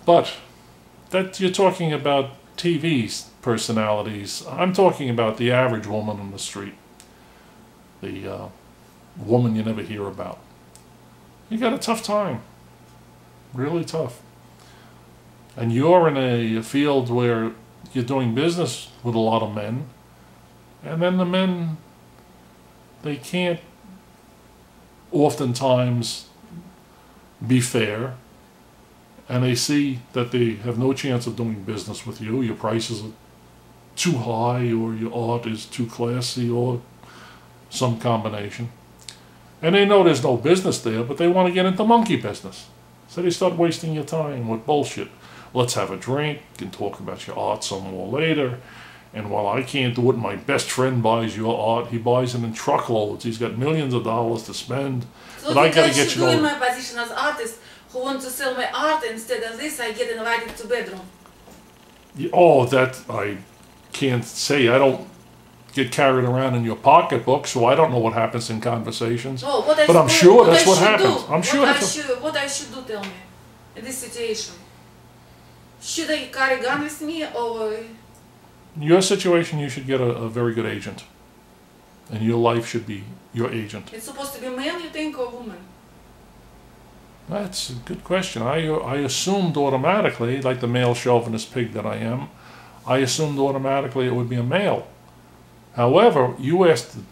But that you're talking about TV personalities. I'm talking about the average woman on the street. The woman you never hear about. You got a tough time. Really tough. And you're in a field where you're doing business with a lot of men. And then the men, they can't oftentimes be fair. And they see that they have no chance of doing business with you. Your prices are too high, or your art is too classy, or some combination. And they know there's no business there, but they want to get into monkey business. So they start wasting your time with bullshit. Let's have a drink and talk about your art some more later. And while I can't do it, my best friend buys your art. He buys it in truckloads. He's got millions of dollars to spend. So but I got to get you in my position as artist who want to sell my art, instead of this, I get invited to bedroom. Oh, that I can't say. I don't get carried around in your pocketbook, so I don't know what happens in conversations. Oh, but I'm sure that's what happens. I'm sure what I should do, tell me, in this situation. Should I carry gun with me, or... In your situation, you should get a very good agent. And your life should be your agent. It's supposed to be male, you think, or woman? That's a good question. I assumed automatically, like the male chauvinist pig that I am, I assumed automatically it would be a male. However, you asked the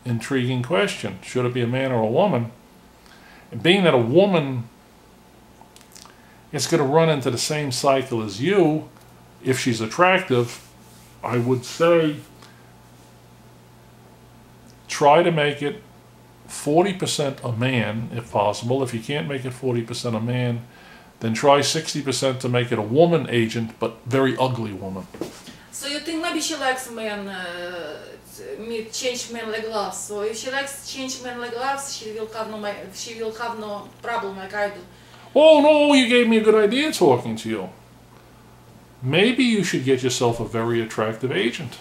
intriguing question, should it be a man or a woman? And being that a woman is going to run into the same cycle as you, if she's attractive, I would say try to make it 40% a man, if possible. If you can't make it 40% a man, then try 60% to make it a woman agent, but very ugly woman. So you think maybe she likes men, change men like gloves. So if she likes change men like gloves, she will have no problem like I do. Oh no, you gave me a good idea talking to you. Maybe you should get yourself a very attractive agent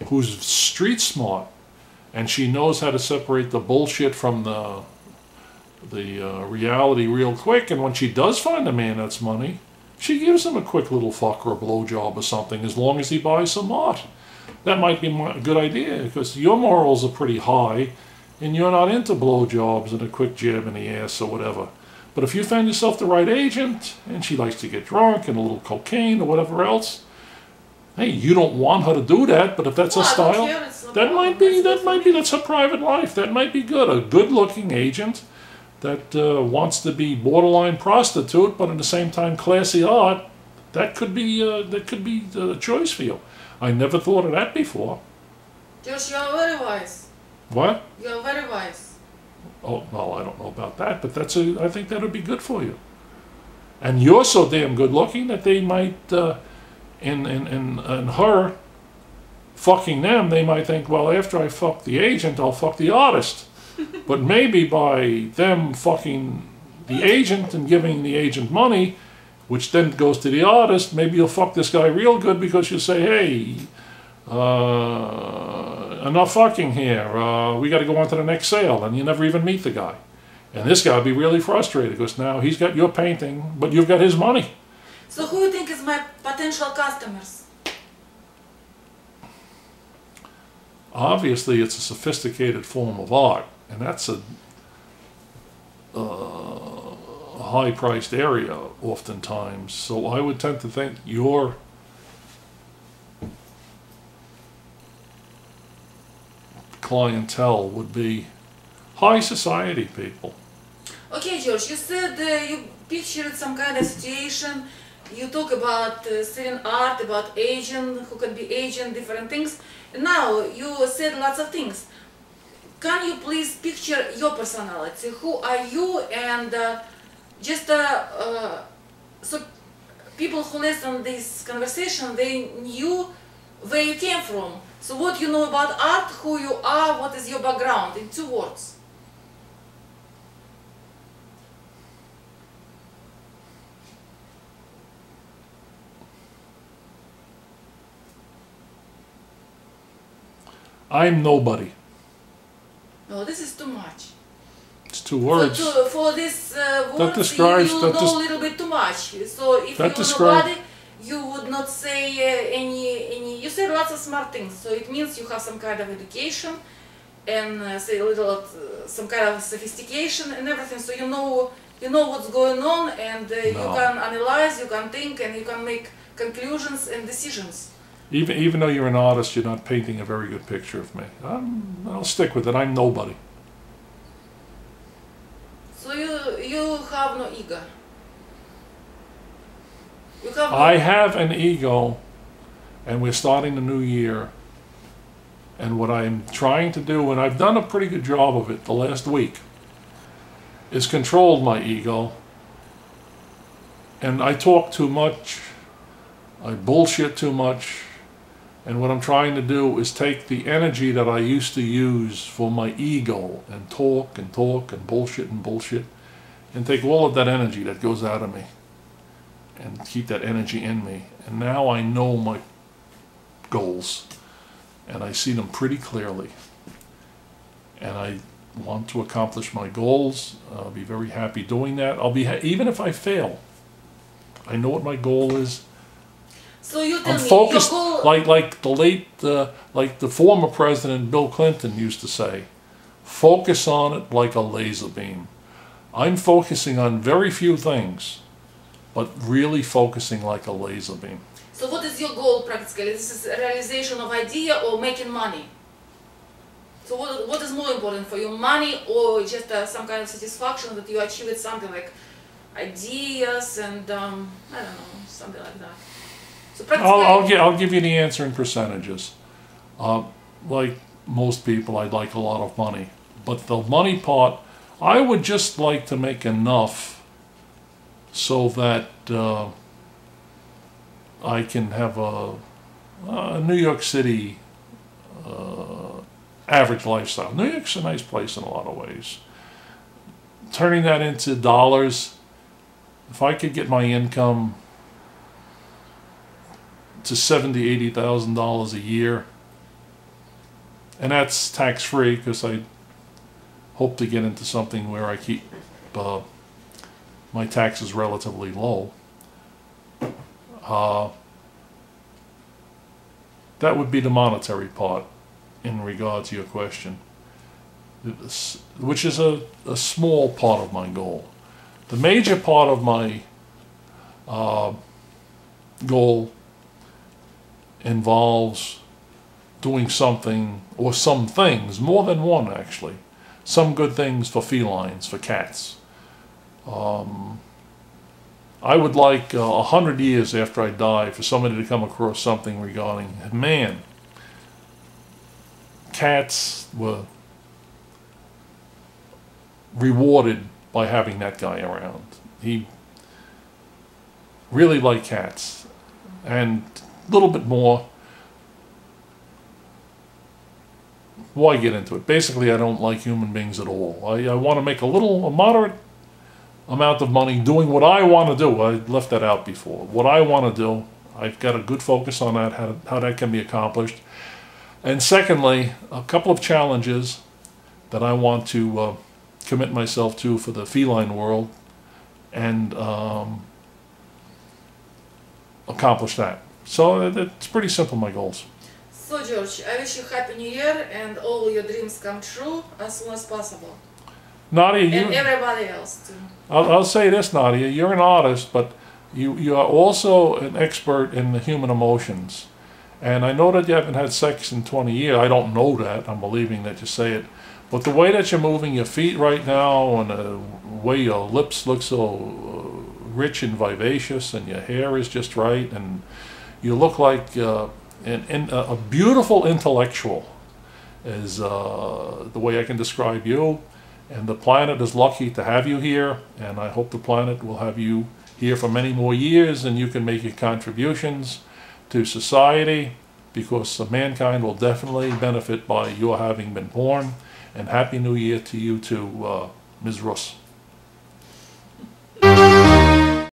who's street smart, and she knows how to separate the bullshit from the reality real quick. And when she does find a man that's money, she gives him a quick little fuck or a blowjob or something, as long as he buys some art. That might be a good idea, because your morals are pretty high, and you're not into blowjobs and a quick jab in the ass or whatever. But if you find yourself the right agent, and she likes to get drunk and a little cocaine or whatever else, hey, you don't want her to do that, but if that's her style, that's her private life. That might be good. A good-looking agent that wants to be borderline prostitute, but at the same time classy art, that could be a choice for you. I never thought of that before. Josh, you are very wise. What? You are very wise. Oh, well, I don't know about that, but I think that would be good for you. And you're so damn good looking that they might, in her fucking them, they might think, well, after I fuck the agent, I'll fuck the artist. But maybe by them fucking the agent and giving the agent money, which then goes to the artist, maybe you'll fuck this guy real good, because you'll say, hey, enough fucking here, we got to go on to the next sale, and you never even meet the guy. And this guy will be really frustrated, because now he's got your painting, but you've got his money. So who do you think is my potential customers? Obviously, it's a sophisticated form of art, and that's a high-priced area oftentimes. So I would tend to think your clientele would be high society people. Okay, George, you said you pictured some kind of situation. You talk about selling art, about agent, who can be agent, different things. Now you said lots of things. Can you please picture your personality? Who are you? And so people who listen to this conversation, they knew where you came from. So what you know about art, who you are, what is your background, in 2 words. I'm nobody. No, this is too much. It's two words. For this That words, describes- you that know des- a little bit too much. So if That you describe- nobody, you would not say any. You say lots of smart things. So it means you have some kind of education, and say a little some kind of sophistication and everything. So you know what's going on, and you No. can analyze, you can think, and you can make conclusions and decisions. Even though you're an artist, you're not painting a very good picture of me. I'll stick with it. I'm nobody. So you have no ego. You have no I have an ego, and we're starting the new year. And what I'm trying to do, and I've done a pretty good job of it the last week, is control my ego. And I talk too much. I bullshit too much. And what I'm trying to do is take the energy that I used to use for my ego and talk and bullshit and take all of that energy that goes out of me and keep that energy in me. And now I know my goals and I see them pretty clearly. And I want to accomplish my goals. I'll be very happy doing that. I'll be even if I fail. I know what my goal is. So you tell I'm me, focused, your goal, like the former president Bill Clinton used to say, focus on it like a laser beam. I'm focusing on very few things, but really focusing like a laser beam. so what is your goal practically? This is a realization of idea or making money? So what is more important for you, money or just some kind of satisfaction that you achieved something like ideas and I don't know, something like that. So practically, I'll give you the answer in percentages. Like most people, I'd like a lot of money. But the money part, I would just like to make enough so that I can have a New York City average lifestyle. New York's a nice place in a lot of ways. Turning that into dollars, if I could get my income to $70,000, $80,000 a year, and that's tax-free because I hope to get into something where I keep my taxes relatively low. That would be the monetary part in regard to your question, which is a small part of my goal. The major part of my goal involves doing something, or some things, more than one actually, some good things for felines, for cats. I would like 100 years after I die for somebody to come across something regarding, man, cats were rewarded by having that guy around. He really liked cats, and a little bit more. Why get into it? Basically, I don't like human beings at all. I want to make a moderate amount of money doing what I want to do. I left that out before. What I want to do, I've got a good focus on that, how that can be accomplished. And secondly, a couple of challenges that I want to commit myself to for the feline world and accomplish that. So it's pretty simple, my goals. so George, I wish you Happy New Year and all your dreams come true as soon as possible. Nadia, And everybody else too. I'll say this, Nadia, you're an artist, but you are also an expert in the human emotions. And I know that you haven't had sex in 20 years. I don't know that. I'm believing that you say it. But the way that you're moving your feet right now and the way your lips look so rich and vivacious and your hair is just right and you look like a beautiful intellectual is the way I can describe you. And the planet is lucky to have you here, and I hope the planet will have you here for many more years and you can make your contributions to society, because mankind will definitely benefit by your having been born. And Happy New Year to you too, Ms. Russ.